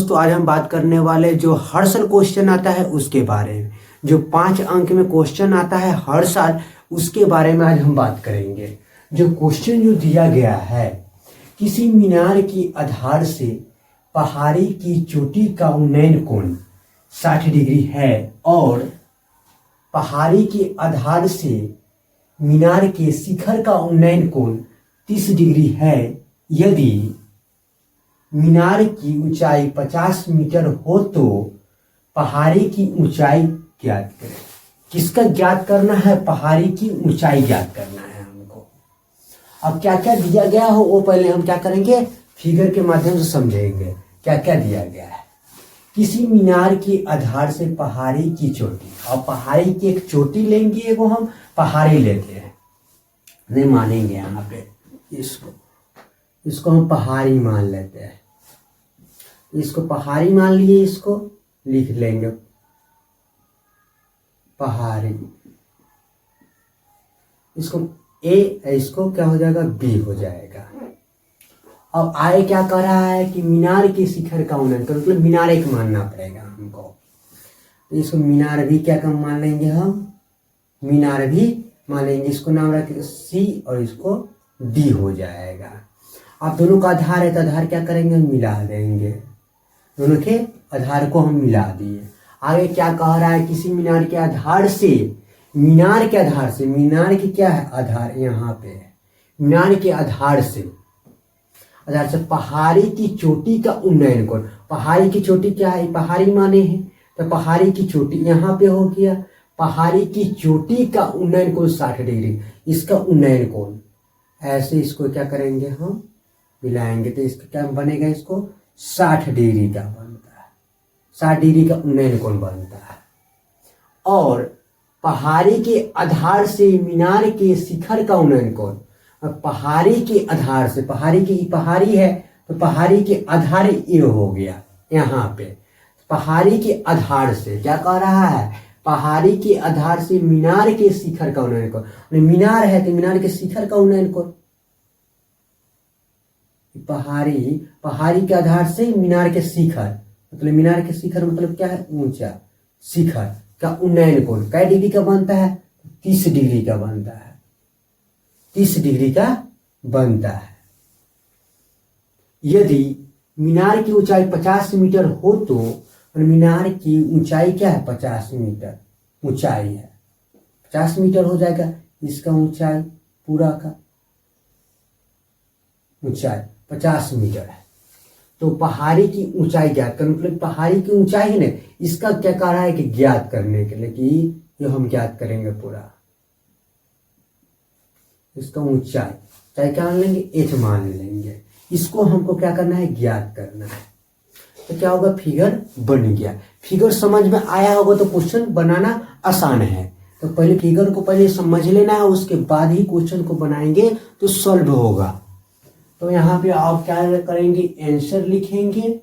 दोस्तों आज हम बात करने वाले जो हर साल क्वेश्चन आता है उसके बारे में, जो 5 अंक में क्वेश्चन आता है हर साल उसके बारे में आज हम बात करेंगे। जो क्वेश्चन जो दिया गया है, किसी मीनार की आधार से पहाड़ी की चोटी का उन्नयन कोण 60 डिग्री है और पहाड़ी के आधार से मीनार के शिखर का उन्नयन कोण 30 डिग्री है। यदि मीनार की ऊंचाई 50 मीटर हो तो पहाड़ी की ऊंचाई ज्ञात करें। किसका ज्ञात करना है? पहाड़ी की ऊंचाई ज्ञात करना है हमको। अब क्या क्या दिया गया हो वो पहले हम क्या करेंगे, फिगर के माध्यम से समझेंगे क्या क्या दिया गया है। किसी मीनार के आधार से पहाड़ी की चोटी, और पहाड़ी की एक चोटी लेंगे, एगो हम पहाड़ी लेते हैं, नहीं मानेंगे यहाँ पे, इसको हम पहाड़ी मान लेते हैं। इसको पहाड़ी मान लिए, इसको लिख लेंगे पहाड़ी। इसको ए, इसको क्या हो जाएगा, बी हो जाएगा। अब आए क्या कह रहा है कि मीनार के शिखर का उन्नयन कर, मतलब मीनार एक मानना पड़ेगा हमको। तो इसको मीनार भी क्या कम मान लेंगे, हम मीनार भी मान लेंगे। इसको नाम रखेंगे सी और इसको डी हो जाएगा। अब दोनों का आधार है तो आधार क्या करेंगे, मिला देंगे। दोनों के आधार को हम मिला दिए। आगे क्या कह रहा है, किसी मीनार के आधार से, मीनार के आधार से, मीनार की क्या है आधार, यहाँ पे मीनार के आधार से पहाड़ी की चोटी का उन्नयन कोण। पहाड़ी की चोटी क्या है, पहाड़ी माने हैं तो पहाड़ी की चोटी यहाँ पे हो गया। पहाड़ी की चोटी का उन्नयन कोण 60 डिग्री, इसका उन्नयन कोण ऐसे इसको क्या करेंगे, हम मिलाएंगे तो इसका क्या बनेगा, इसको 60 डिग्री का बनता है। 60 डिग्री का उन्नयन कोण बनता है। और पहाड़ी के आधार से मीनार के शिखर का उन्नयन कोण, पहाड़ी के आधार से, पहाड़ी की पहाड़ी है तो पहाड़ी के आधार ये हो गया यहाँ पे। पहाड़ी के आधार से क्या कह रहा है, पहाड़ी के आधार से मीनार के शिखर का उन्नयन कोण। मीनार है तो मीनार के शिखर का उन्नयन कोण, पहाड़ी के आधार से मीनार के शिखर, मतलब मीनार के शिखर मतलब क्या है, ऊंचा शिखर का उन्नयन कोण कै डिग्री का बनता है, 30 डिग्री का बनता है। 30 डिग्री का बनता है। यदि मीनार की ऊंचाई 50 मीटर हो तो, मीनार की ऊंचाई क्या है, 50 मीटर ऊंचाई है, 50 मीटर हो जाएगा इसका ऊंचाई, पूरा का ऊंचाई 50 मीटर है। तो पहाड़ी की ऊंचाई ज्ञात कर, मतलब पहाड़ी की ऊंचाई है ना, इसका क्या कह रहा है कि ज्ञात करने के लिए, कि ये हम ज्ञात करेंगे पूरा, इसका ऊंचाई चाहे क्या मान लेंगे, एच मान लेंगे। इसको हमको क्या करना है, ज्ञात करना है। तो क्या होगा, फिगर बन गया। फिगर समझ में आया होगा तो क्वेश्चन बनाना आसान है। तो पहले फिगर को पहले समझ लेना है, उसके बाद ही क्वेश्चन को बनाएंगे तो सॉल्व होगा। तो यहाँ पे आप क्या करेंगे, आंसर लिखेंगे।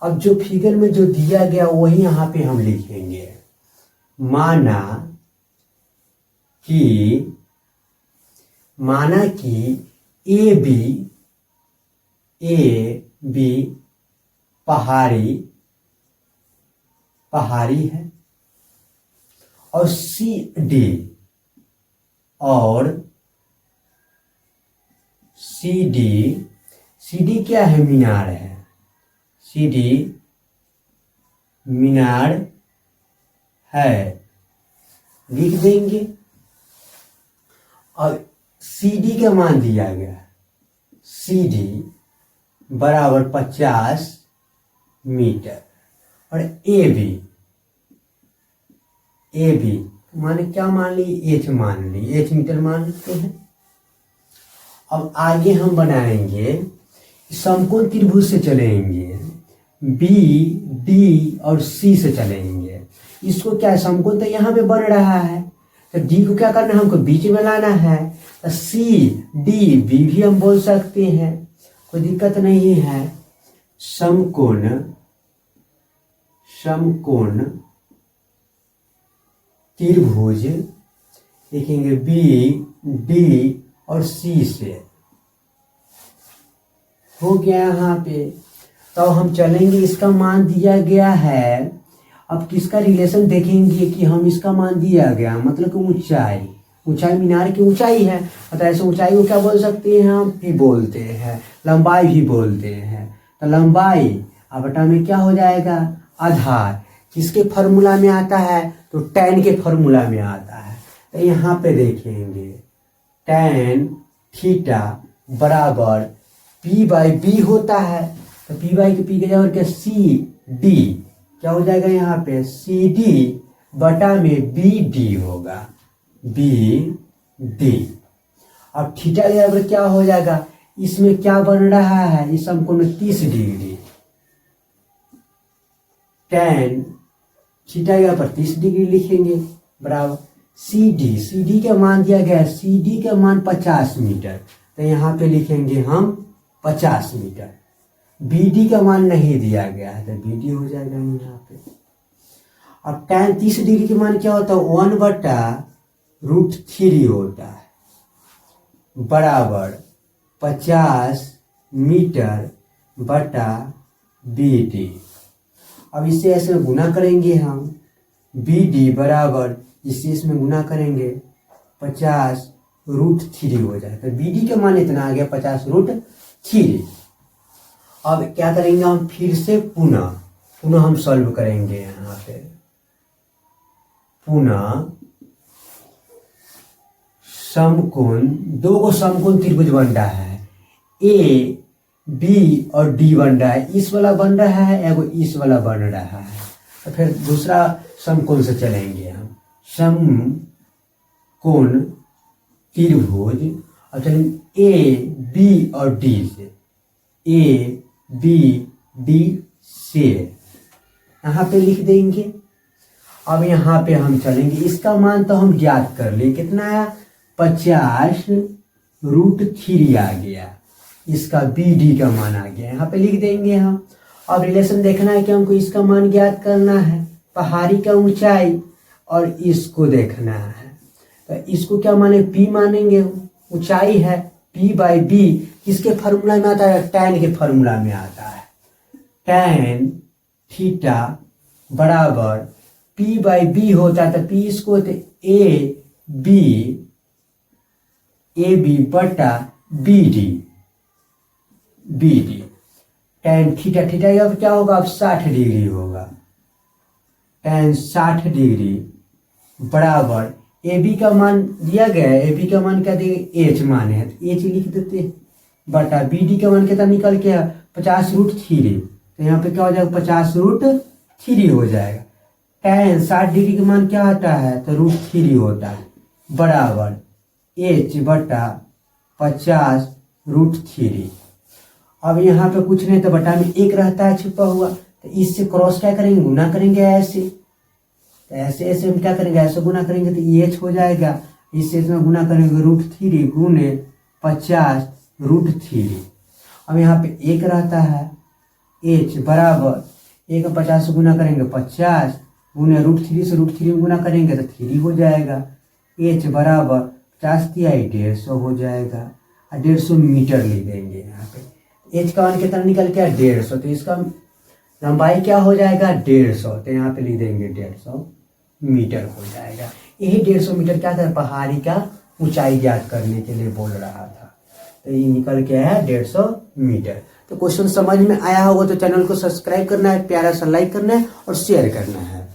अब जो फिगर में जो दिया गया वही यहाँ पे हम लिखेंगे। माना कि ए बी पहाड़ी है और सी डी क्या है, मीनार है, सी डी मीनार है, लिख देंगे। और सी डी का मान दिया गया, सी डी बराबर 50 मीटर। और ए बी माने क्या मान ली, एच मान ली, एच मीटर मान लेते हैं। अब आगे हम बनाएंगे, समकोण त्रिभुज से चलेंगे, बी डी और सी से चलेंगे। इसको क्या, समकोण तो यहाँ पे बन रहा है, तो डी को क्या करना है, हमको बीच में लाना है। तो सी डी बी भी हम बोल सकते हैं, कोई दिक्कत नहीं है। समकोण त्रिभुज लिखेंगे बी डी और सी से, हो गया यहाँ पे। तो तो हम चलेंगे, इसका मान दिया गया है। अब किसका रिलेशन देखेंगे कि हम इसका मान दिया गया मतलब कि ऊंचाई, ऊंचाई मीनार की ऊंचाई है, तो ऐसे ऊंचाई को क्या बोल सकते हैं, हम भी बोलते हैं, लंबाई भी बोलते हैं। तो लंबाई अब बटा में क्या हो जाएगा, आधार किसके फॉर्मूला में आता है, तो tan के फॉर्मूला में आता है। तो यहाँ पे देखेंगे tan थीटा बराबर p/b होता है। तो p/b के पी के जाओ क्या, CD क्या हो जाएगा, यहाँ पे CD बटा में BD होगा, BD। अब थीटा के बराबर क्या हो जाएगा, इसमें क्या बन रहा है, इस समकोण 30 डिग्री, tan थीटा के बराबर 30 डिग्री लिखेंगे बराबर CD का मान दिया गया है, CD का मान 50 मीटर, तो यहाँ पे लिखेंगे हम 50 मीटर। BD का मान नहीं दिया गया है तो BD हो जाएगा यहाँ पे। अब tan 30 डिग्री के मान क्या होता है, 1/√3 होता है बराबर 50 मीटर बटा BD। अब इससे ऐसे गुना करेंगे हम, BD बराबर इससे इसमें गुना करेंगे 50√3 हो जाएगा। तो BD का मान इतना आ गया 50√3। अब क्या करेंगे हम, फिर से पुनः हम सॉल्व करेंगे यहाँ पे, पुनः समकोण, दो को समकोण त्रिभुज बन रहा है, A B और D बन रहा है, इस वाला बन रहा है, एगो इस वाला बन रहा है। तो फिर दूसरा समकोण से चलेंगे हम, समकोण त्रिभुज, और चलेंगे A B और D से, A B D से यहाँ पे लिख देंगे। अब यहाँ पे हम चलेंगे, इसका मान तो हम ज्ञात कर लिए, कितना आया, 50√3 आ गया, इसका BD का मान आ गया, यहाँ पे लिख देंगे हम। अब रिलेशन देखना है कि हमको इसका मान ज्ञात करना है, पहाड़ी का ऊंचाई, और इसको देखना है, तो इसको क्या माने, P मानेंगे, ऊंचाई है, P/B किसके फॉर्मूला में आता है, tan के फॉर्मूला में आता है। tan थीटा बराबर P/B होता है, तो P इसको AB बटा BD, tan थीटा अब क्या होगा, अब 60 डिग्री होगा, tan 60 डिग्री बराबर AB का मान दिया गया है, AB का मान क्या देंगे, H माने है, तो H लिख देते हैं बटा BD का मान कितना निकल के 50√3, तो यहाँ पे क्या हो जाएगा, 50√3 हो जाएगा। tan 60 डिग्री का मान क्या आता है, तो √3 होता है बराबर H बटा 50√3। अब यहाँ पे कुछ नहीं तो बटा में 1 रहता है छुपा हुआ, तो इससे क्रॉस क्या करेंगे, गुना करेंगे ऐसे, तो ऐसे हम क्या करेंगे, ऐसे गुना करेंगे तो H हो जाएगा, इससे इसमें गुना करेंगे √3 गुने 50√3। अब यहाँ पे 1 रहता है, H बराबर 1 का 50 से गुना करेंगे 50 गुने √3 से √3 में गुना करेंगे तो 3 हो जाएगा। H बराबर 50 किया 150 हो जाएगा, 150 मीटर ले देंगे यहाँ पे। H का मान कितना निकल के 150, तो इसका लंबाई क्या हो जाएगा, 150, तो यहाँ पे लिख देंगे 150 मीटर हो जाएगा। यही 150 मीटर क्या था, पहाड़ी का ऊंचाई ज्ञात करने के लिए बोल रहा था, तो ये निकल के आया 150 मीटर। तो क्वेश्चन समझ में आया होगा तो चैनल को सब्सक्राइब करना है, प्यारा सा लाइक करना है और शेयर करना है।